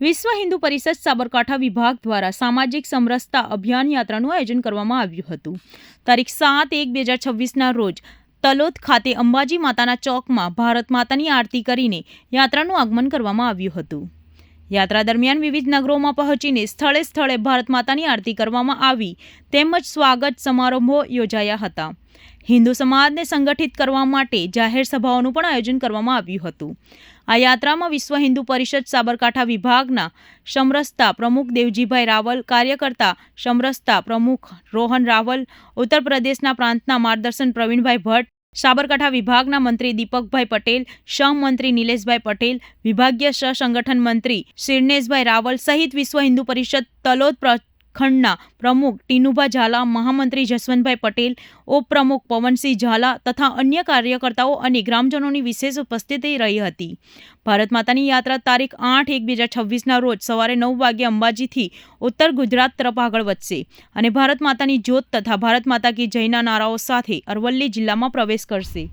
વિશ્વ હિન્દુ પરિષદ સાબરકાંઠા વિભાગ દ્વારા સામાજિક સમરસતા અભિયાન યાત્રાનું આયોજન કરવામાં આવ્યું હતું. તારીખ 7/1/2026ના રોજ તલોદ ખાતે અંબાજી માતાના ચોકમાં ભારત માતાની આરતી કરીને યાત્રાનું આગમન કરવામાં આવ્યું હતું. યાત્રા દરમિયાન વિવિધ નગરોમાં પહોંચીને સ્થળે સ્થળે ભારત માતાની આરતી કરવામાં આવી તેમજ સ્વાગત સમારોહો યોજાયા હતા. હિન્દુ સમાજને સંગઠિત કરવા માટે જાહેર સભાઓનું પણ આયોજન કરવામાં આવ્યું હતું. આ યાત્રામાં વિશ્વ હિન્દુ પરિષદ સાબરકાંઠા વિભાગના સમરસતા પ્રમુખ દેવજીભાઈ રાવલ, કાર્યકર્તા સમરસતા પ્રમુખ રોહન રાવલ, ઉત્તર પ્રદેશના પ્રાંતના માર્ગદર્શન પ્રવીણભાઈ ભટ્ટ, સાબરકાંઠા વિભાગના મંત્રી દીપકભાઈ પટેલ, સહમંત્રી નિલેશભાઈ પટેલ, વિભાગીય સહસંગઠન મંત્રી શિરનેશભાઈ રાવલ સહિત વિશ્વ હિન્દુ પરિષદ તલોદ ખંડના પ્રમુખ ટીનુભા ઝાલા, મહામંત્રી જસવંતભાઈ પટેલ, ઉપપ્રમુખ પવનસિંહ ઝાલા તથા અન્ય કાર્યકર્તાઓ અને ગ્રામજનોની વિશેષ ઉપસ્થિતિ રહી હતી. ભારત માતાની યાત્રા તારીખ 8/1/2026ના રોજ સવારે 9 વાગ્યે અંબાજીથી ઉત્તર ગુજરાત તરફ આગળ વધશે અને ભારત માતાની જ્યોત તથા ભારત માતા કી જયના નારાઓ સાથે અરવલ્લી જિલ્લામાં પ્રવેશ કરશે.